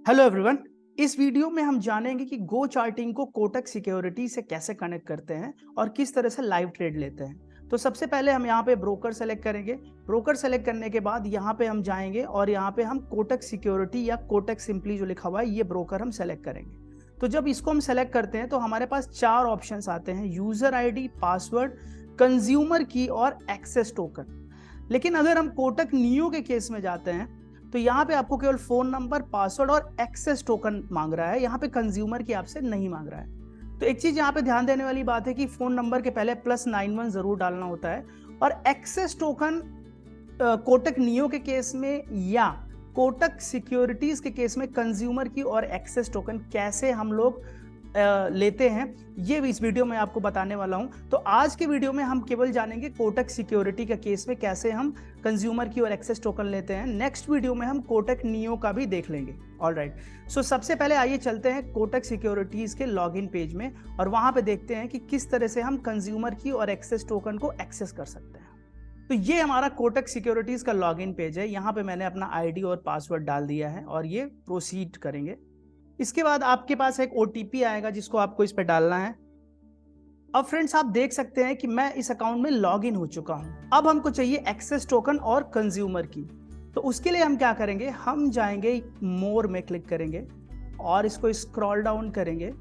Hello everyone. इस video में हम जानेंगे कि गो चार्टिंग को कोटक सिक्योरिटी से कैसे कनेक्ट करते हैं और किस तरह से लाइव ट्रेड लेते हैं। तो सबसे पहले हम यहाँ पे ब्रोकर सेलेक्ट करेंगे। ब्रोकर सेलेक्ट करने के बाद यहाँ पे हम जाएंगे और यहाँ पे हम कोटक सिक्योरिटी या कोटक सिंपली जो लिखा हुआ है ये ब्रोकर हम सेलेक्ट करेंगे। तो जब इसको हम सेलेक्ट करते हैं तो हमारे पास चार ऑप्शन आते हैं: यूजर आईडी, पासवर्ड, कंज्यूमर की और एक्सेस टोकन। लेकिन अगर हम कोटक नियो के केस में जाते हैं तो यहाँ पे आपको केवल फोन नंबर, पासवर्ड और एक्सेस टोकन मांग रहा है। यहाँ पे कंज्यूमर की आपसे नहीं मांग रहा है। तो एक चीज यहाँ पे ध्यान देने वाली बात है कि फोन नंबर के पहले +91 जरूर डालना होता है। और एक्सेस टोकन कोटक नियो के केस में या कोटक सिक्योरिटीज के केस में कंज्यूमर की और एक्सेस टोकन कैसे हम लोग लेते हैं ये भी इस वीडियो में आपको बताने वाला हूं। तो आज के वीडियो में हम केवल जानेंगे कोटक सिक्योरिटी के केस में कैसे हम कंज्यूमर की और एक्सेस टोकन लेते हैं। नेक्स्ट वीडियो में हम कोटक नियो का भी देख लेंगे। ऑलराइट, सो सबसे पहले आइए चलते हैं कोटक सिक्योरिटीज के लॉगिन पेज में और वहां पे देखते हैं कि किस तरह से हम कंज्यूमर की और एक्सेस टोकन को एक्सेस कर सकते हैं। तो ये हमारा कोटक सिक्योरिटीज का लॉगिन पेज है। यहाँ पे मैंने अपना आईडी और पासवर्ड डाल दिया है और ये प्रोसीड करेंगे। इसके बाद आपके पास एक ओटीपी आएगा जिसको आपको इस पे डालना है। अब फ्रेंड्स आप देख सकते हैं कि मैं इस अकाउंट में लॉग इन हो चुका हूं। अब हमको चाहिए एक्सेस टोकन और कंज्यूमर की। तो उसके लिए हम क्या करेंगे, हम जाएंगे मोर में क्लिक करेंगे और इसको स्क्रॉल डाउन करेंगे।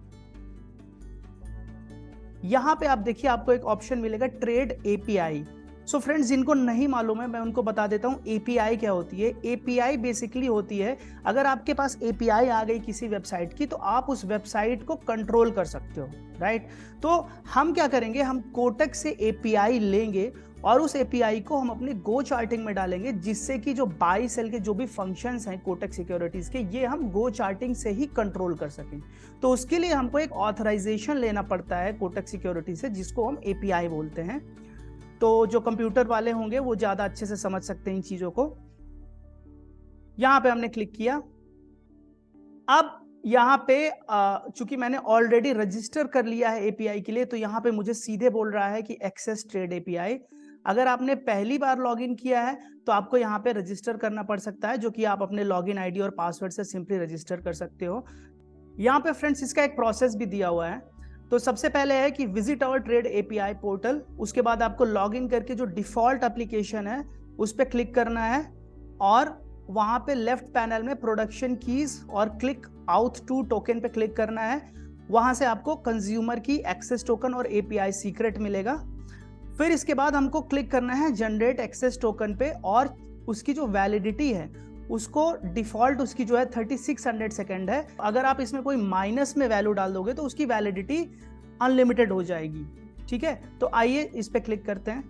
यहां पे आप देखिए आपको एक ऑप्शन मिलेगा ट्रेड एपीआई। सो फ्रेंड्स जिनको नहीं मालूम है मैं उनको बता देता हूं एपीआई क्या होती है। एपीआई बेसिकली होती है, अगर आपके पास एपीआई आ गई किसी वेबसाइट की तो आप उस वेबसाइट को कंट्रोल कर सकते हो, राइट। तो हम क्या करेंगे, हम कोटक से एपीआई लेंगे और उस एपीआई को हम अपने गो चार्टिंग में डालेंगे, जिससे कि जो बाई सेल के जो भी फंक्शंस हैं कोटक सिक्योरिटीज के, ये हम गो चार्टिंग से ही कंट्रोल कर सकें। तो उसके लिए हमको एक ऑथराइजेशन लेना पड़ता है कोटक सिक्योरिटी से, जिसको हम एपीआई बोलते हैं। तो जो कंप्यूटर वाले होंगे वो ज्यादा अच्छे से समझ सकते हैं इन चीजों को। यहां पे हमने क्लिक किया। अब यहां पे चूंकि मैंने ऑलरेडी रजिस्टर कर लिया है एपीआई के लिए, तो यहां पे मुझे सीधे बोल रहा है कि एक्सेस ट्रेड एपीआई। अगर आपने पहली बार लॉगिन किया है तो आपको यहाँ पे रजिस्टर करना पड़ सकता है, जो कि आप अपने लॉगिन आईडी और पासवर्ड से सिंपली रजिस्टर कर सकते हो। यहाँ पे फ्रेंड्स इसका एक प्रोसेस भी दिया हुआ है। तो सबसे पहले है कि visit our trade API portal. उसके बाद आपको लॉगिन करके जो डिफॉल्ट एप्लीकेशन है उस पर क्लिक करना है और वहां पे लेफ्ट पैनल में प्रोडक्शन कीज और क्लिक आउट टू टोकन पे क्लिक करना है। वहां से आपको कंज्यूमर की, एक्सेस टोकन और एपीआई सीक्रेट मिलेगा। फिर इसके बाद हमको क्लिक करना है जनरेट एक्सेस टोकन पे और उसकी जो वैलिडिटी है उसको डिफॉल्ट उसकी जो है 3600 सेकेंड है। अगर आप इसमें कोई माइनस में वैल्यू डाल दोगे तो उसकी वैलिडिटी अनलिमिटेड हो जाएगी, ठीक है। तो आइए इस पे क्लिक करते हैं।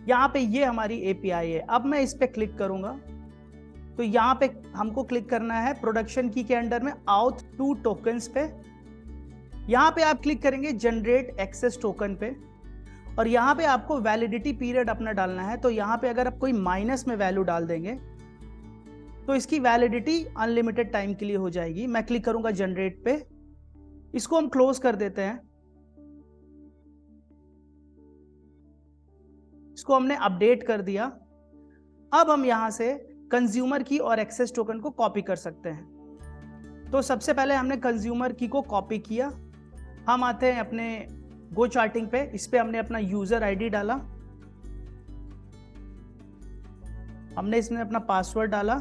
यहाँ पे ये हमारी एपीआई है। अब मैं इस पे क्लिक करूंगा तो यहाँ पे हमको क्लिक करना है प्रोडक्शन की के अंडर में आउट टू टोकन्स पे। यहाँ पे आप क्लिक करेंगे जनरेट एक्सेस टोकन पे और यहाँ पे आपको वैलिडिटी पीरियड अपना डालना है। तो यहाँ पे अगर आप कोई माइनस में वैल्यू डाल देंगे तो इसकी वैलिडिटी अनलिमिटेड टाइम के लिए हो जाएगी। मैं क्लिक करूंगा जनरेट पे, इसको हम क्लोज कर देते हैं। इसको हमने अपडेट कर दिया। अब हम यहां से कंज्यूमर की और एक्सेस टोकन को कॉपी कर सकते हैं। तो सबसे पहले हमने कंज्यूमर की को कॉपी किया। हम आते हैं अपने गो चार्टिंग पे। इस पे हमने अपना यूजर आईडी डाला, हमने इसमें अपना पासवर्ड डाला,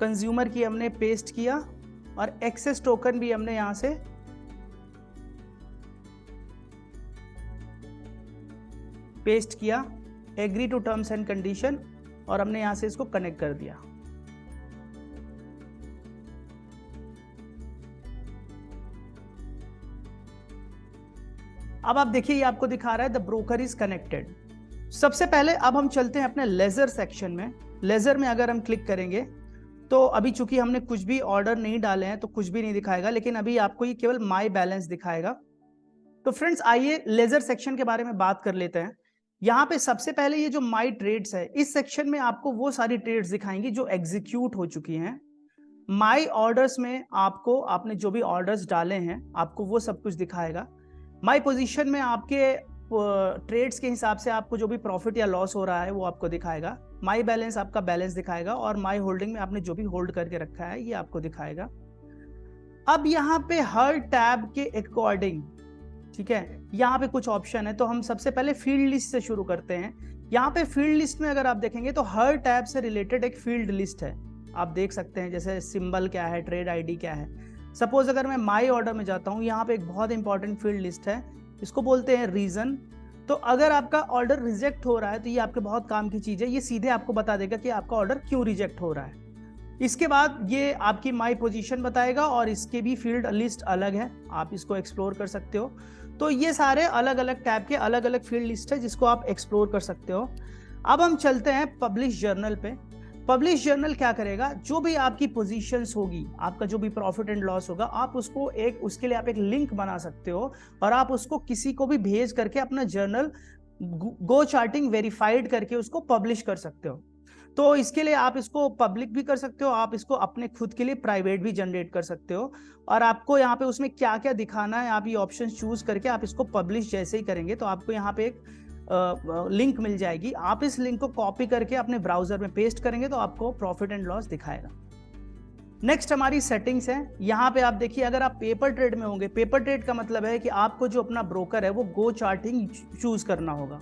कंज्यूमर की हमने पेस्ट किया और एक्सेस टोकन भी हमने यहां से पेस्ट किया। Agree to terms and condition और हमने यहां से इसको कनेक्ट कर दिया। अब आप देखिए ये आपको दिखा रहा है द ब्रोकर इज कनेक्टेड। सबसे पहले अब हम चलते हैं अपने लेजर सेक्शन में। लेजर में अगर हम क्लिक करेंगे तो अभी चूंकि हमने कुछ भी ऑर्डर नहीं डाले हैं तो कुछ भी नहीं दिखाएगा, लेकिन अभी आपको ये केवल माई बैलेंस दिखाएगा। तो फ्रेंड्स आइए लेजर सेक्शन के बारे में बात कर लेते हैं। यहाँ पे सबसे पहले ये जो माई ट्रेड्स है, इस सेक्शन में आपको वो सारी ट्रेड्स दिखाएंगी जो एग्जीक्यूट हो चुकी हैं। माई ऑर्डर्स में आपको आपने जो भी ऑर्डर्स डाले हैं आपको वो सब कुछ दिखाएगा। माई पोजीशन में आपके ट्रेड्स के हिसाब से आपको जो भी प्रॉफिट या लॉस हो रहा है वो आपको दिखाएगा। माई बैलेंस आपका बैलेंस दिखाएगा और माई होल्डिंग में आपने जो भी होल्ड करके रखा है ये आपको दिखाएगा। अब यहाँ पे हर टैब के अकॉर्डिंग, ठीक है, यहाँ पे कुछ ऑप्शन है। तो हम सबसे पहले फील्ड लिस्ट से शुरू करते हैं। यहाँ पे फील्ड लिस्ट में अगर आप देखेंगे तो हर टैब से रिलेटेड एक फील्ड लिस्ट है, आप देख सकते हैं। जैसे सिंबल क्या है, ट्रेड आईडी क्या है। सपोज अगर मैं माई ऑर्डर में जाता हूँ, यहाँ पे एक बहुत इंपॉर्टेंट फील्ड लिस्ट है, इसको बोलते हैं रीजन। तो अगर आपका ऑर्डर रिजेक्ट हो रहा है तो ये आपके बहुत काम की चीज है, ये सीधे आपको बता देगा कि आपका ऑर्डर क्यों रिजेक्ट हो रहा है। इसके बाद ये आपकी माई पोजीशन बताएगा और इसके भी फील्ड लिस्ट अलग है, आप इसको एक्सप्लोर कर सकते हो। तो ये सारे अलग अलग टैब के अलग अलग फील्ड लिस्ट है जिसको आप एक्सप्लोर कर सकते हो। अब हम चलते हैं पब्लिश जर्नल पे। पब्लिश जर्नल क्या करेगा, जो भी आपकी पोजीशंस होगी, आपका जो भी प्रॉफिट एंड लॉस होगा, आप उसको उसके लिए आप एक लिंक बना सकते हो और आप उसको किसी को भी भेज करके अपना जर्नल गो चार्टिंग वेरीफाइड करके उसको पब्लिश कर सकते हो। तो इसके लिए आप इसको पब्लिक भी कर सकते हो, आप इसको अपने खुद के लिए प्राइवेट भी जनरेट कर सकते हो। और आपको यहाँ पे उसमें क्या क्या दिखाना है, आप ये ऑप्शन चूज करके आप इसको पब्लिश जैसे ही करेंगे तो आपको यहाँ पे एक लिंक मिल जाएगी। आप इस लिंक को कॉपी करके अपने ब्राउजर में पेस्ट करेंगे तो आपको प्रॉफिट एंड लॉस दिखाएगा। नेक्स्ट हमारी सेटिंग्स है। यहाँ पे आप देखिए, अगर आप पेपर ट्रेड में होंगे, पेपर ट्रेड का मतलब है कि आपको जो अपना ब्रोकर है वो गो चार्टिंग चूज करना होगा।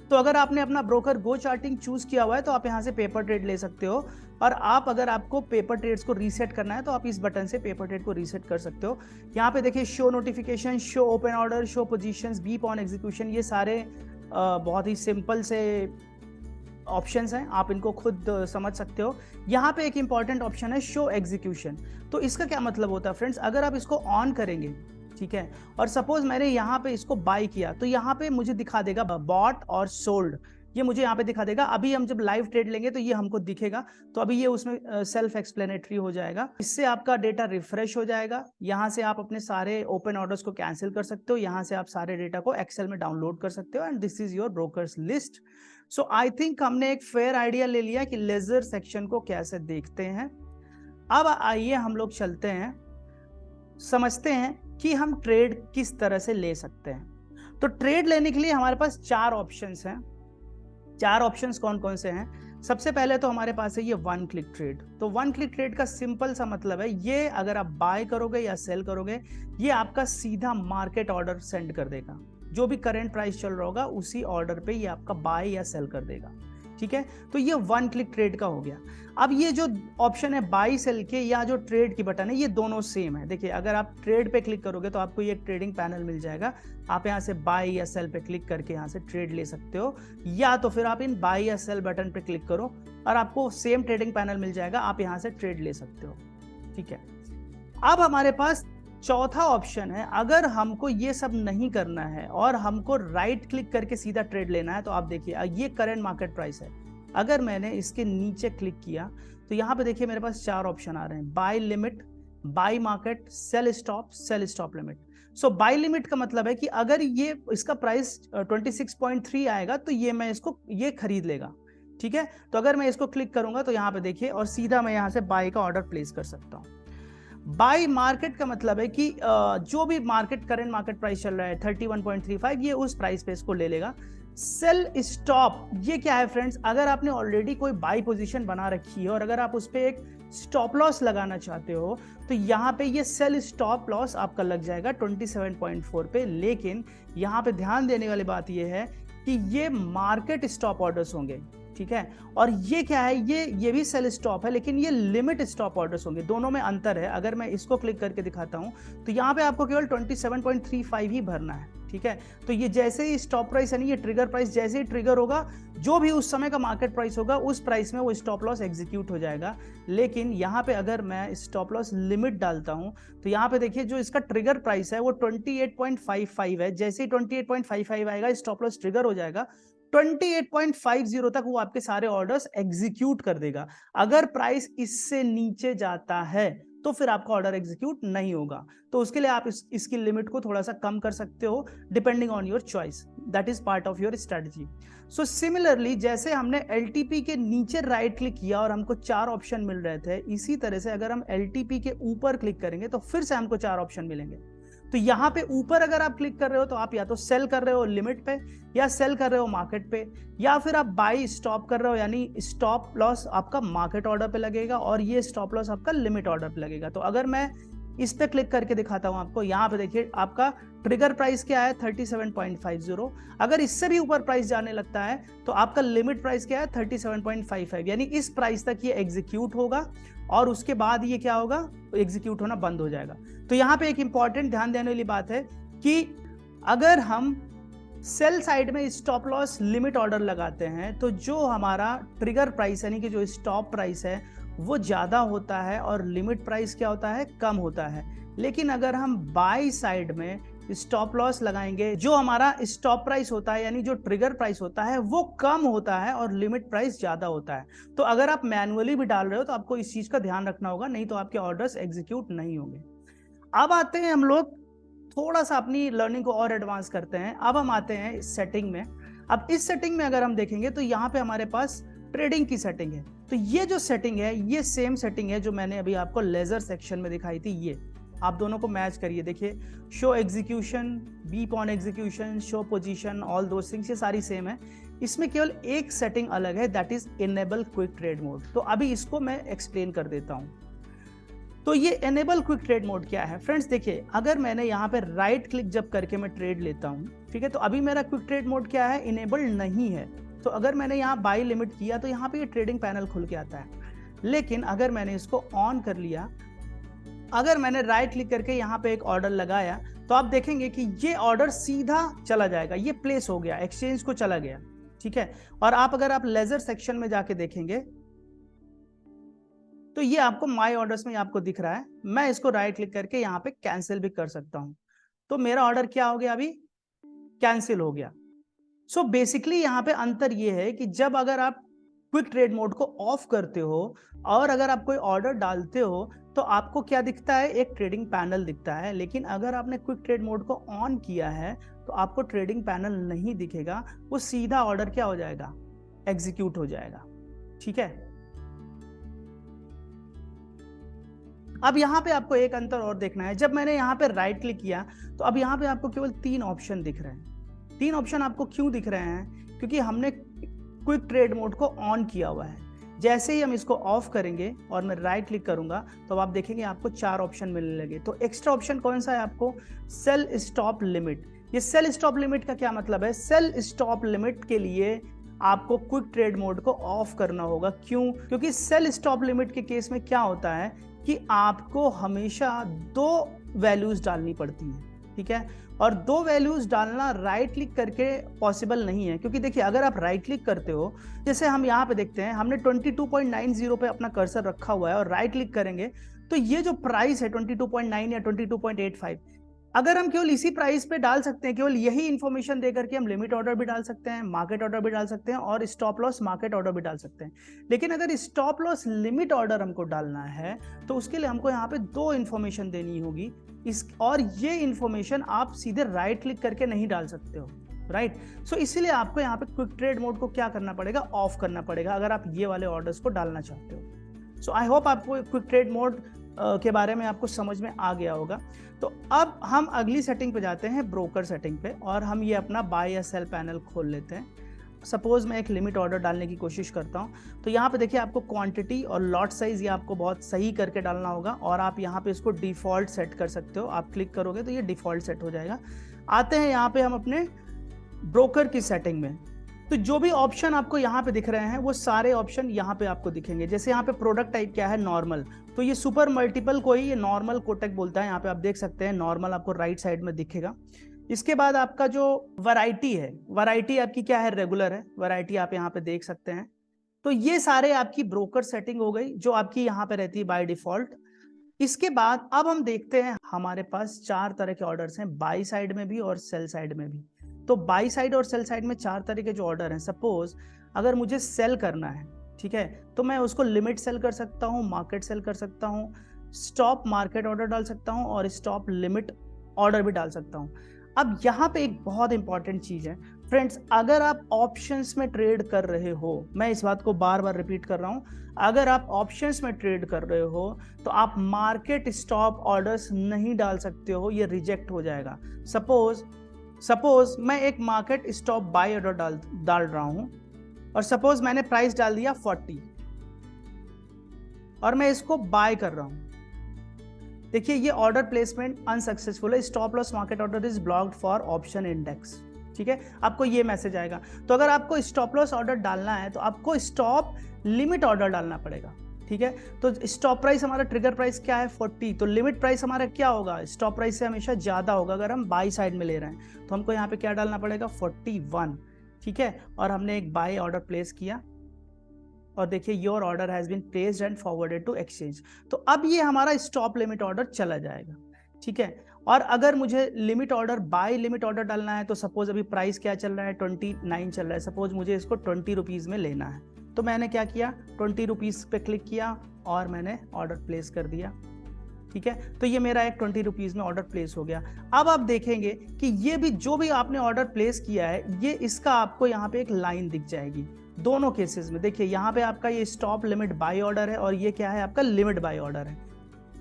तो अगर आपने अपना ब्रोकर गो चार्टिंग चूज किया हुआ है तो आप यहाँ से पेपर ट्रेड ले सकते हो। और आप अगर आपको पेपर ट्रेड्स को रीसेट करना है तो आप इस बटन से पेपर ट्रेड को रीसेट कर सकते हो। यहाँ पे देखिए, show notification, show open order, show positions, beep on execution, ये सारे बहुत ही सिंपल से ऑप्शंस हैं, आप इनको खुद समझ सकते हो। यहाँ पे एक इंपॉर्टेंट ऑप्शन है शो एग्जीक्यूशन। तो इसका क्या मतलब होता है फ्रेंड्स, अगर आप इसको ऑन करेंगे, ठीक है, और सपोज मैंने यहाँ पे इसको बाय किया तो यहाँ पे मुझे दिखा देगा बॉट और सोल्ड, ये मुझे यहाँ पे दिखा देगा। अभी हम जब लाइव ट्रेड लेंगे तो ये हमको दिखेगा, तो अभी ये उसमें सेल्फ एक्सप्लेनेटरी हो जाएगा। इससे आपका डेटा रिफ्रेश हो जाएगा। यहाँ से आप अपने सारे ओपन ऑर्डर्स को कैंसिल कर सकते हो, यहाँ से आप सारे डेटा को एक्सेल में डाउनलोड कर सकते हो। And this is your brokers list. So I think हमने एक फेयर आइडिया ले लिया कि लेजर सेक्शन को कैसे देखते हैं। अब आइए हम लोग चलते हैं, समझते हैं कि हम ट्रेड किस तरह से ले सकते हैं। तो ट्रेड लेने के लिए हमारे पास 4 ऑप्शंस हैं। 4 ऑप्शंस कौन कौन से हैं? सबसे पहले तो हमारे पास है ये वन क्लिक ट्रेड। तो वन क्लिक ट्रेड का सिंपल सा मतलब है, ये अगर आप बाय करोगे या सेल करोगे, ये आपका सीधा मार्केट ऑर्डर सेंड कर देगा। जो भी करंट प्राइस चल रहा होगा उसी ऑर्डर पे ये आपका बाय या सेल कर देगा, ठीक है। तो ये वन क्लिक ट्रेड का हो गया। अब ये जो ऑप्शन है बाई सेल के या जो ट्रेड की बटन है, ये दोनों सेम है। देखिए, अगर आप ट्रेड पे क्लिक करोगे तो आपको ये ट्रेडिंग पैनल मिल जाएगा। आप यहाँ से बाई या सेल पे क्लिक करके यहाँ से ट्रेड ले सकते हो, या तो फिर आप इन बाई या सेल बटन पे क्लिक करो और आपको सेम ट्रेडिंग पैनल मिल जाएगा, आप यहाँ से ट्रेड ले सकते हो, ठीक है। अब हमारे पास चौथा ऑप्शन है, अगर हमको ये सब नहीं करना है और हमको राइट क्लिक करके सीधा ट्रेड लेना है, तो आप देखिए ये करंट मार्केट प्राइस है। अगर मैंने इसके नीचे क्लिक किया तो यहाँ पे देखिए मेरे पास 4 ऑप्शन आ रहे हैं, buy limit, buy market, sell stop limit. So buy limit का मतलब है कि अगर ये इसका प्राइस 26.3 आएगा तो ये मैं इसको ये खरीद लेगा, ठीक है। तो अगर मैं इसको क्लिक करूंगा तो यहाँ पे देखिए, और सीधा मैं यहाँ से बाय का ऑर्डर प्लेस कर सकता हूँ। बाय मार्केट का मतलब है कि जो भी मार्केट करंट मार्केट प्राइस चल रहा है 31.35, ये उस प्राइस पे इसको ले लेगा। सेल स्टॉप, ये क्या है फ्रेंड्स, अगर आपने ऑलरेडी कोई बाय पोजीशन बना रखी है और अगर आप उस पे एक स्टॉप लॉस लगाना चाहते हो तो यहाँ पे ये सेल स्टॉप लॉस आपका लग जाएगा 27.4 पे। लेकिन यहाँ पे ध्यान देने वाली बात ये है कि ये मार्केट स्टॉप ऑर्डर्स होंगे, ठीक है। और ये क्या है, ये भी सेल स्टॉप है, लेकिन ये लिमिट स्टॉप ऑर्डर्स होंगे, दोनों में अंतर है। अगर मैं इसको क्लिक करके दिखाता हूं तो यहाँ पे आपको केवल 27.35 ही भरना है, ठीक है। तो ये जैसे ही स्टॉप प्राइस यानी ये ट्रिगर प्राइस जैसे ही ट्रिगर होगा, जो भी उस समय का मार्केट प्राइस होगा उस प्राइस में वो स्टॉप लॉस एग्जीक्यूट हो जाएगा। लेकिन यहाँ पे अगर मैं स्टॉप लॉस लिमिट डालता हूँ तो यहाँ पे देखिए जो इसका ट्रिगर प्राइस है वो 28.55 है। जैसे ही 28.55 आएगा स्टॉप लॉस ट्रिगर हो जाएगा, 28.50 तक वो आपके सारे ऑर्डर्स एग्जीक्यूट कर देगा। अगर प्राइस इससे नीचे जाता है तो फिर आपका ऑर्डर एग्जीक्यूट नहीं होगा। तो उसके लिए आप इसकी लिमिट को थोड़ा सा कम कर सकते हो, depending on your choice, that is part of your strategy. So similarly जैसे हमने एलटीपी के नीचे राइट क्लिक किया और हमको 4 ऑप्शन मिल रहे थे, इसी तरह से अगर हम एलटीपी के ऊपर क्लिक करेंगे तो फिर से हमको 4 ऑप्शन मिलेंगे। तो यहाँ पे ऊपर अगर आप क्लिक कर रहे हो तो आप या तो सेल कर रहे हो लिमिट पे, या सेल कर रहे हो मार्केट पे, या फिर आप बाई स्टॉप कर रहे हो, यानी स्टॉप लॉस आपका मार्केट ऑर्डर पे लगेगा और ये स्टॉप लॉस आपका लिमिट ऑर्डर पे लगेगा। तो अगर मैं इस पे क्लिक करके दिखाता हूं आपको, यहाँ पे देखिए आपका ट्रिगर प्राइस क्या है 37.50। अगर इससे भी ऊपर प्राइस जाने लगता है तो आपका लिमिट प्राइस क्या है 37.55, यानी इस प्राइस तक ये एग्जीक्यूट होगा और उसके बाद ये क्या होगा, एग्जीक्यूट होना बंद हो जाएगा। तो यहाँ पे एक इंपॉर्टेंट ध्यान देने वाली बात है कि अगर हम सेल साइड में स्टॉप लॉस लिमिट ऑर्डर लगाते हैं तो जो हमारा ट्रिगर प्राइस यानी कि जो स्टॉप प्राइस है वो ज्यादा होता है और लिमिट प्राइस क्या होता है, कम होता है। लेकिन अगर हम बाई साइड में स्टॉप लॉस लगाएंगे, जो हमारा स्टॉप प्राइस होता है यानी जो ट्रिगर प्राइस होता है वो कम होता है और लिमिट प्राइस ज्यादा होता है। तो अगर आप मैनुअली भी डाल रहे हो तो आपको इस चीज का ध्यान रखना होगा, नहीं तो आपके ऑर्डर्स एग्जीक्यूट नहीं होंगे। अब आते हैं हम लोग थोड़ा सा अपनी लर्निंग को और एडवांस करते हैं। अब हम आते हैं इस सेटिंग में। अब इस सेटिंग में अगर हम देखेंगे तो यहाँ पे हमारे पास ट्रेडिंग की सेटिंग है। तो ये जो सेटिंग है ये सेम सेटिंग है जो मैंने अभी आपको लेजर सेक्शन में दिखाई थी। ये आप दोनों को मैच करिए, देखिए show execution, beep on execution, show position, all दो थिंग्स ये सारी सेम है। इसमें केवल एक सेटिंग अलग है, that is enable quick trade mode. तो अभी इसको मैं एक्सप्लेन कर देता हूं। तो ये एनेबल क्विक ट्रेड मोड क्या है फ्रेंड्स, देखिए अगर मैंने यहाँ पे राइट क्लिक जब करके मैं ट्रेड लेता हूँ, ठीक है, तो अभी मेरा क्विक ट्रेड मोड क्या है, इनेबल नहीं है। तो अगर मैंने यहाँ बाई लिमिट किया तो यहाँ पे ये ट्रेडिंग पैनल खुल के आता है। लेकिन अगर मैंने इसको ऑन कर लिया, अगर मैंने राइट क्लिक करके यहाँ पे एक ऑर्डर लगाया तो आप देखेंगे कि ये ऑर्डर सीधा चला जाएगा, ये प्लेस हो गया, एक्सचेंज को चला गया, ठीक है। और अगर आप लेजर सेक्शन में जाके देखेंगे तो ये आपको माय ऑर्डर्स में आपको दिख रहा है। मैं इसको राइट क्लिक करके यहाँ पे कैंसिल भी कर सकता हूं। तो मेरा ऑर्डर क्या हो गया, अभी कैंसिल हो गया। सो बेसिकली यहाँ पे अंतर ये है कि जब अगर आप क्विक ट्रेड मोड को ऑफ करते हो और अगर आप कोई ऑर्डर डालते हो तो आपको क्या दिखता है, एक ट्रेडिंग पैनल दिखता है। लेकिन अगर आपने क्विक ट्रेड मोड को ऑन किया है तो आपको ट्रेडिंग पैनल नहीं दिखेगा, वो सीधा ऑर्डर क्या हो जाएगा, एग्जीक्यूट हो जाएगा, ठीक है। अब यहाँ पे आपको एक अंतर और देखना है, जब मैंने यहाँ पे राइट क्लिक किया तो अब यहाँ पे आपको केवल 3 ऑप्शन दिख रहे हैं। 3 ऑप्शन आपको क्यों दिख रहे हैं, क्योंकि हमने क्विक ट्रेड मोड को ऑन किया हुआ है। जैसे ही हम इसको ऑफ करेंगे और मैं राइट क्लिक करूंगा तो आप देखेंगे आपको 4 ऑप्शन मिलने लगे। तो एक्स्ट्रा ऑप्शन कौन सा है, आपको सेल स्टॉप लिमिट। ये सेल स्टॉप लिमिट का क्या मतलब है, सेल स्टॉप लिमिट के लिए आपको क्विक ट्रेड मोड को ऑफ करना होगा। क्यों, क्योंकि सेल स्टॉप लिमिट के केस में क्या होता है कि आपको हमेशा 2 वैल्यूज डालनी पड़ती हैं, ठीक है। और 2 वैल्यूज डालना राइट क्लिक करके पॉसिबल नहीं है, क्योंकि देखिए अगर आप राइट क्लिक करते हो, जैसे हम यहाँ पे देखते हैं हमने 22.90 पे अपना कर्सर रखा हुआ है और राइट क्लिक करेंगे तो ये जो प्राइस है 22.9 या 22.85, अगर हम केवल इसी प्राइस पे डाल सकते हैं, केवल यही इंफॉर्मेशन देकर के हम लिमिट ऑर्डर भी डाल सकते हैं, मार्केट ऑर्डर भी डाल सकते हैं और स्टॉप लॉस मार्केट ऑर्डर भी डाल सकते हैं। लेकिन अगर स्टॉप लॉस लिमिट ऑर्डर हमको डालना है तो उसके लिए हमको यहाँ पे 2 इंफॉर्मेशन देनी होगी और ये इंफॉर्मेशन आप सीधे राइट क्लिक करके नहीं डाल सकते हो, राइट। सो इसीलिए आपको यहाँ पे क्विक ट्रेड मोड को क्या करना पड़ेगा, ऑफ करना पड़ेगा अगर आप ये वाले ऑर्डर्स को डालना चाहते हो। सो आई होप आपको क्विक ट्रेड मोड के बारे में आपको समझ में आ गया होगा। तो अब हम अगली सेटिंग पे जाते हैं, ब्रोकर सेटिंग पे, और हम ये अपना बाय या सेल पैनल खोल लेते हैं। सपोज मैं एक लिमिट ऑर्डर डालने की कोशिश करता हूं, तो यहाँ पे देखिए आपको क्वांटिटी और लॉट साइज ये आपको बहुत सही करके डालना होगा और आप यहाँ पे इसको डिफॉल्ट सेट कर सकते हो। आप क्लिक करोगे तो ये डिफॉल्ट सेट हो जाएगा। आते हैं यहाँ पे हम अपने ब्रोकर की सेटिंग में। तो जो भी ऑप्शन आपको यहाँ पे दिख रहे हैं वो सारे ऑप्शन यहाँ पे आपको दिखेंगे। जैसे यहाँ पे प्रोडक्ट टाइप क्या है, नॉर्मल, तो ये सुपर मल्टीपल को ही ये नॉर्मल कोटेक बोलता है। यहाँ पे आप देख सकते हैं नॉर्मल आपको राइट साइड में दिखेगा। इसके बाद आपका जो वैरायटी है, वैरायटी आपकी क्या है, रेगुलर है, वैरायटी आप यहाँ पे देख सकते हैं। तो ये सारे आपकी ब्रोकर सेटिंग हो गई जो आपकी यहाँ पे रहती है बाय डिफॉल्ट। इसके बाद अब हम देखते हैं हमारे पास 4 तरह के ऑर्डर्स हैं, बाई साइड में भी और सेल साइड में भी। तो बाई साइड और सेल साइड में 4 तरह के जो ऑर्डर हैं, सपोज अगर मुझे सेल करना है, ठीक है, तो मैं उसको लिमिट सेल कर सकता हूँ, मार्केट सेल कर सकता हूँ, स्टॉप मार्केट ऑर्डर डाल सकता हूँ और स्टॉप लिमिट ऑर्डर भी डाल सकता हूँ। अब यहाँ पे एक बहुत इंपॉर्टेंट चीज है, फ्रेंड्स, अगर आप ऑप्शंस में ट्रेड कर रहे हो, मैं इस बात को बार बार रिपीट कर रहा हूं, अगर आप ऑप्शंस में ट्रेड कर रहे हो तो आप मार्केट स्टॉप ऑर्डर्स नहीं डाल सकते हो, ये रिजेक्ट हो जाएगा। सपोज मैं एक मार्केट स्टॉप बाय ऑर्डर डाल रहा हूं और सपोज मैंने प्राइस डाल दिया 40 और मैं इसको बाय कर रहा हूं। देखिए ये ऑर्डर प्लेसमेंट अनसक्सेसफुल है, stop loss market order is blocked for option index. ठीक है, आपको ये मैसेज आएगा। तो अगर आपको स्टॉप लॉस ऑर्डर डालना है तो आपको स्टॉप लिमिट ऑर्डर डालना पड़ेगा। ठीक है, तो स्टॉप प्राइस हमारा ट्रिगर प्राइस क्या है 40, तो लिमिट प्राइस हमारा क्या होगा, स्टॉप प्राइस से हमेशा ज्यादा होगा अगर हम बाई साइड में ले रहे हैं। तो हमको यहाँ पे क्या डालना पड़ेगा 41। ठीक है, और हमने एक बाई ऑर्डर प्लेस किया और देखिए your order has been placed and forwarded to exchange. तो अब ये हमारा स्टॉप लिमिट ऑर्डर चला जाएगा। ठीक है, और अगर मुझे limit order by limit order डालना है तो सपोज अभी प्राइस क्या चल रहा है 29 चल रहा है, सपोज मुझे इसको 20 रुपीज में लेना है, तो मैंने क्या किया 20 रुपीज पे क्लिक किया और मैंने ऑर्डर प्लेस कर दिया। ठीक है, तो ये मेरा एक 20 रुपीज में ऑर्डर प्लेस हो गया। अब आप देखेंगे कि ये भी जो भी आपने ऑर्डर प्लेस किया है ये इसका आपको यहाँ पे एक लाइन दिख जाएगी दोनों केसेस में। देखिए यहाँ पे आपका ये स्टॉप लिमिट बाय ऑर्डर है और ये क्या है आपका लिमिट बाय ऑर्डर है।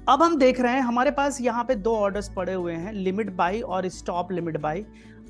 अब हम देख रहे हैं हमारे पास यहाँ पे दो ऑर्डर्स पड़े हुए हैं, लिमिट बाय और स्टॉप लिमिट बाय।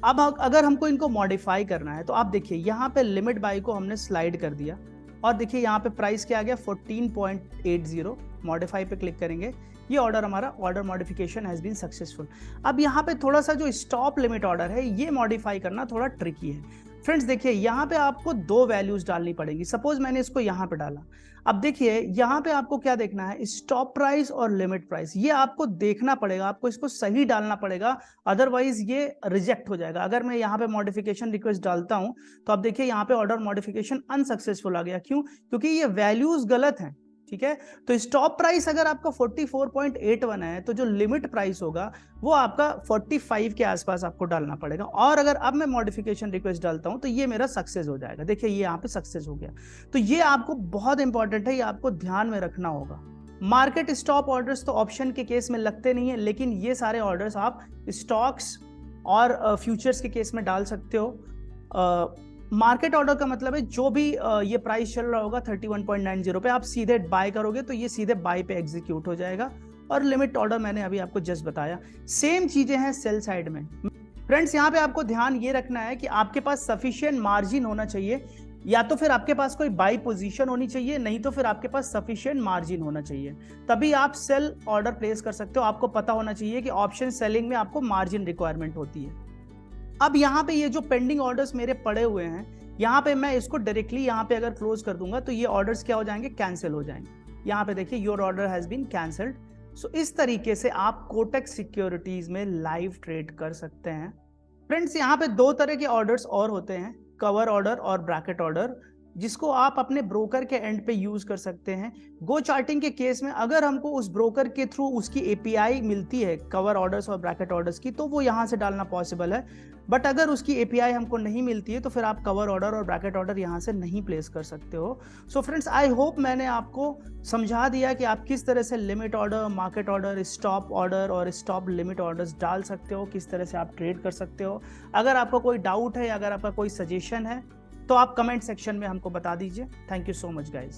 अब अगर हमको इनको मॉडिफाई करना है तो आप देखिए यहाँ पे लिमिट बाय को हमने स्लाइड कर दिया और देखिए यहाँ पे प्राइस क्या आ गया 14.80। मॉडिफाई पे क्लिक करेंगे, ये ऑर्डर हमारा order modification has been successful. अब यहाँ पे थोड़ा सा जो स्टॉप लिमिट ऑर्डर है ये मॉडिफाई करना थोड़ा ट्रिकी है। फ्रेंड्स देखिए यहाँ पे आपको दो वैल्यूज डालनी पड़ेंगी। सपोज मैंने इसको यहाँ पे डाला, अब देखिए यहाँ पे आपको क्या देखना है, स्टॉप प्राइस और लिमिट प्राइस, ये आपको देखना पड़ेगा, आपको इसको सही डालना पड़ेगा, अदरवाइज ये रिजेक्ट हो जाएगा। अगर मैं यहाँ पे मॉडिफिकेशन रिक्वेस्ट डालता हूं तो अब देखिए यहाँ पे ऑर्डर मॉडिफिकेशन अनसक्सेसफुल आ गया। क्यों? क्योंकि ये वैल्यूज गलत हैं। ठीक है, तो स्टॉप प्राइस अगर आपका 44.81 है तो जो लिमिट प्राइस होगा वो आपका 45 के आसपास आपको डालना पड़ेगा। और अगर अब मैं मॉडिफिकेशन रिक्वेस्ट डालता हूं तो ये मेरा सक्सेस हो जाएगा। देखिए ये यहाँ पे सक्सेस हो गया। तो ये आपको बहुत इंपॉर्टेंट है, ये आपको ध्यान में रखना होगा। मार्केट स्टॉप ऑर्डर्स तो ऑप्शन के केस में लगते नहीं है, लेकिन ये सारे ऑर्डर्स आप स्टॉक्स और फ्यूचर्स के केस में डाल सकते हो। मार्केट ऑर्डर का मतलब है जो भी ये प्राइस चल रहा होगा 31.90 पे आप सीधे बाय करोगे तो ये सीधे बाय पे एग्जीक्यूट हो जाएगा। और लिमिट ऑर्डर मैंने अभी आपको जस्ट बताया। सेम चीजें हैं सेल साइड में। फ्रेंड्स यहाँ पे आपको ध्यान ये रखना है कि आपके पास सफिशिएंट मार्जिन होना चाहिए, या तो फिर आपके पास कोई बाई पोजीशन होनी चाहिए, नहीं तो फिर आपके पास सफिशिएंट मार्जिन होना चाहिए, तभी आप सेल ऑर्डर प्लेस कर सकते हो। आपको पता होना चाहिए कि ऑप्शन सेलिंग में आपको मार्जिन रिक्वायरमेंट होती है। अब यहाँ पे ये जो पेंडिंग ऑर्डर्स मेरे पड़े हुए हैं, यहाँ पे मैं इसको डायरेक्टली यहाँ पे अगर क्लोज कर दूंगा तो ये ऑर्डर्स क्या हो जाएंगे, कैंसिल हो जाएंगे। यहाँ पे देखिए your order has been cancelled. So इस तरीके से आप कोटक सिक्योरिटीज में लाइव ट्रेड कर सकते हैं। फ्रेंड्स यहाँ पे दो तरह के ऑर्डर्स और होते हैं, कवर ऑर्डर और ब्रैकेट ऑर्डर, जिसको आप अपने ब्रोकर के एंड पे यूज कर सकते हैं। गो चार्टिंग के केस में अगर हमको उस ब्रोकर के थ्रू उसकी एपीआई मिलती है कवर ऑर्डर्स और ब्रैकेट ऑर्डर्स की, तो वो यहाँ से डालना पॉसिबल है। बट अगर उसकी एपीआई हमको नहीं मिलती है तो फिर आप कवर ऑर्डर और ब्रैकेट ऑर्डर यहाँ से नहीं प्लेस कर सकते हो। सो फ्रेंड्स आई होप मैंने आपको समझा दिया कि आप किस तरह से limit order, market order, stop order और स्टॉप लिमिट ऑर्डर्स डाल सकते हो, किस तरह से आप ट्रेड कर सकते हो। अगर आपको कोई डाउट है या अगर आपका कोई सजेशन है तो आप कमेंट सेक्शन में हमको बता दीजिए। Thank you so much guys.